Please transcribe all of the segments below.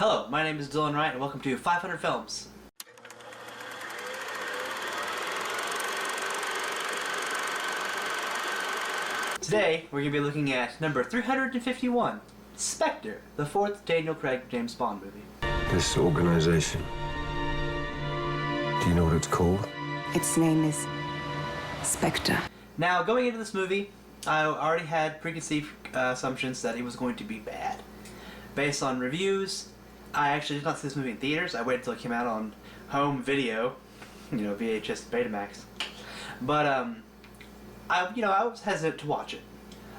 Hello, my name is Dylan Wright and welcome to 500 Films. Today, we're going to be looking at number 351, Spectre, the fourth Daniel Craig James Bond movie. This organization, do you know what it's called? Its name is Spectre. Now, going into this movie, I already had preconceived assumptions that it was going to be bad. Based on reviews, I actually did not see this movie in theaters. I waited until it came out on home video, VHS Betamax. But I was hesitant to watch it.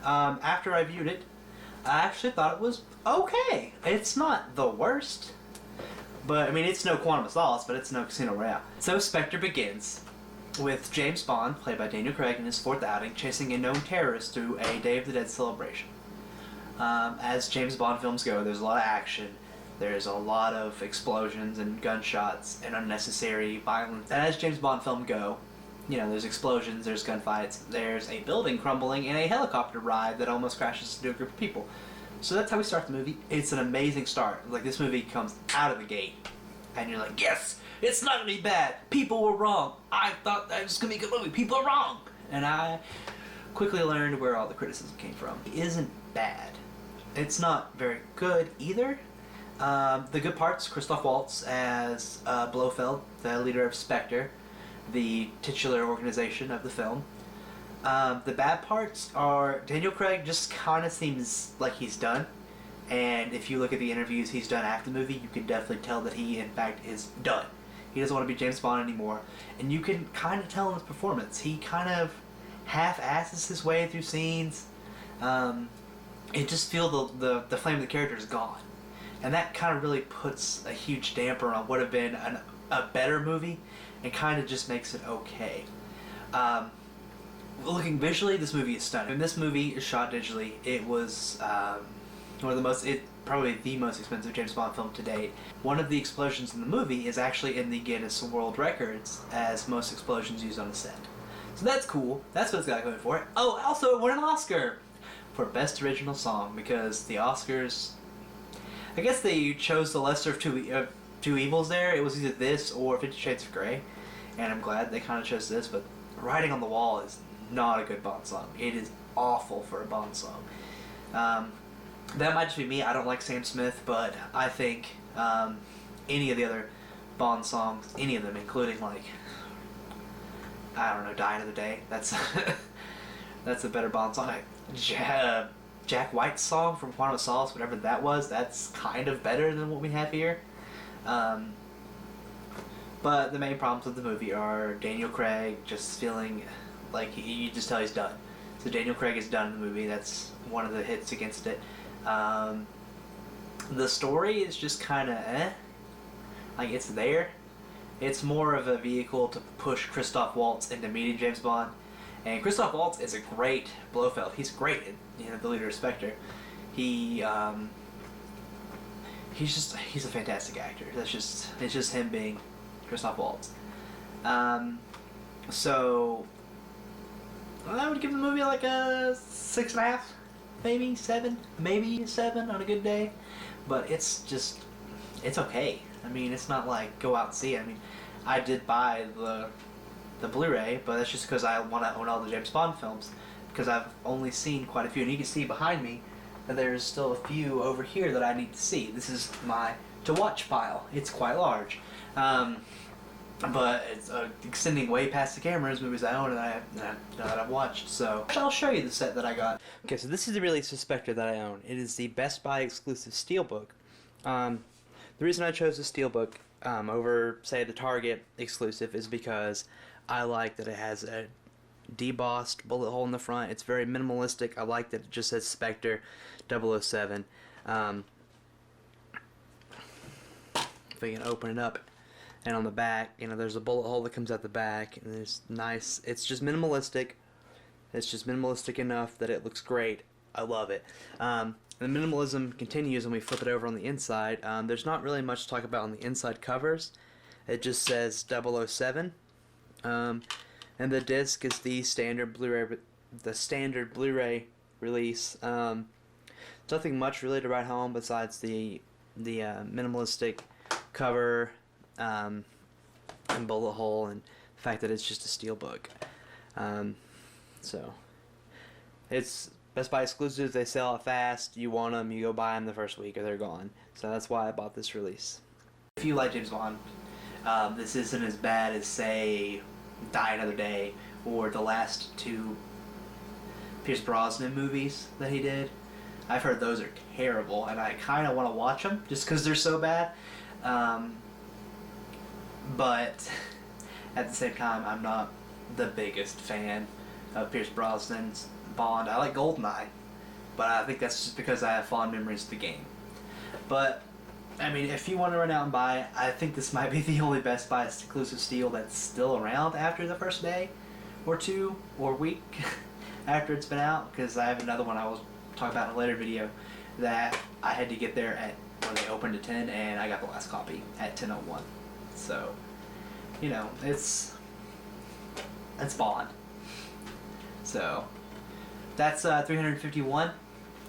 After I viewed it, I actually thought it was okay. It's not the worst, but I mean it's no Quantum of Solace, but it's no Casino Royale. So Spectre begins with James Bond, played by Daniel Craig in his fourth outing, chasing a known terrorist through a Day of the Dead celebration. As James Bond films go, there's a lot of action. There's a lot of explosions and gunshots and unnecessary violence. And as James Bond films go, there's explosions, there's gunfights, there's a building crumbling, and a helicopter ride that almost crashes into a group of people. So that's how we start the movie. It's an amazing start. Like, this movie comes out of the gate, and you're like, yes, it's not gonna be bad. People were wrong. I thought that was gonna be a good movie. People are wrong. And I quickly learned where all the criticism came from. It isn't bad. It's not very good either. The good parts, Christoph Waltz as Blofeld, the leader of Spectre, the titular organization of the film. The bad parts are Daniel Craig just kind of seems like he's done. And if you look at the interviews he's done after the movie, you can definitely tell that he, in fact, is done. He doesn't want to be James Bond anymore. And you can kind of tell in his performance. He kind of half-asses his way through scenes. It just feels the flame of the character is gone. And that kind of really puts a huge damper on what would have been a better movie, and kind of just makes it okay. Looking visually, this movie is stunning. And this movie is shot digitally. It was probably the most expensive James Bond film to date. One of the explosions in the movie is actually in the Guinness World Records as most explosions used on a set. So that's cool. That's what it's got going for it. Oh, also it won an Oscar for Best Original Song, because the Oscars, I guess they chose the lesser of two evils there. It was either this or 50 Shades of Grey, and I'm glad they kind of chose this, but Writing on the Wall is not a good Bond song. It is awful for a Bond song. That might just be me. I don't like Sam Smith, but I think any of the other Bond songs, any of them, including Die Another Day, that's that's a better Bond song. Jack White's song from Quantum of Solace, whatever that was, that's kind of better than what we have here. But the main problems with the movie are Daniel Craig just feeling like you just tell he's done. So Daniel Craig is done in the movie. That's one of the hits against it. The story is just kind of like it's there. It's more of a vehicle to push Christoph Waltz into meeting James Bond. And Christoph Waltz is a great Blofeld. He's great, the leader of Spectre. He's a fantastic actor. It's just him being Christoph Waltz. So I would give the movie like a 6.5, maybe 7, maybe 7 on a good day. But it's okay. I mean, it's not like go out and see it. I mean, I did buy the Blu-ray, but that's just because I want to own all the James Bond films, because I've only seen quite a few, and you can see behind me that there's still a few over here that I need to see. This is my to-watch pile. It's quite large, but it's extending way past the cameras, movies I own and that I've watched. So I'll show you the set that I got. Okay, so this is the release of Spectre that I own. It is the Best Buy exclusive steelbook. The reason I chose the steelbook over, say, the Target exclusive is because I like that it has a debossed bullet hole in the front. It's very minimalistic. I like that it just says Spectre 007. If we can open it up, and on the back, there's a bullet hole that comes out the back, and there's nice. It's just minimalistic. It's just minimalistic enough that it looks great. I love it. The minimalism continues when we flip it over on the inside. There's not really much to talk about on the inside covers. It just says 007. And the disc is the standard Blu-ray release. Nothing much really to write home besides the the minimalistic cover and bullet hole, and the fact that it's just a steelbook. So it's Best Buy exclusives. They sell out fast. You want them, you go buy them the first week, or they're gone. So that's why I bought this release. If you like James Bond, this isn't as bad as, say, Die Another Day or the last two Pierce Brosnan movies that he did. I've heard those are terrible, and I kind of want to watch them just because they're so bad. But at the same time, I'm not the biggest fan of Pierce Brosnan's Bond. I like GoldenEye, but I think that's just because I have fond memories of the game. But I mean, if you want to run out and buy it, I think this might be the only Best Buy exclusive steel that's still around after the first day or two or week after it's been out, because I have another one I will talk about in a later video that I had to get there at when they opened at 10, and I got the last copy at 10:01. So, you know, it's Bond. So that's 351.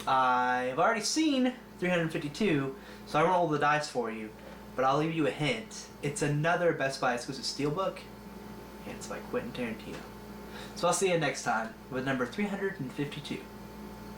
I've already seen 352, so I won't roll the dice for you, but I'll leave you a hint. It's another Best Buy exclusive steelbook, and it's by Quentin Tarantino. So I'll see you next time with number 352.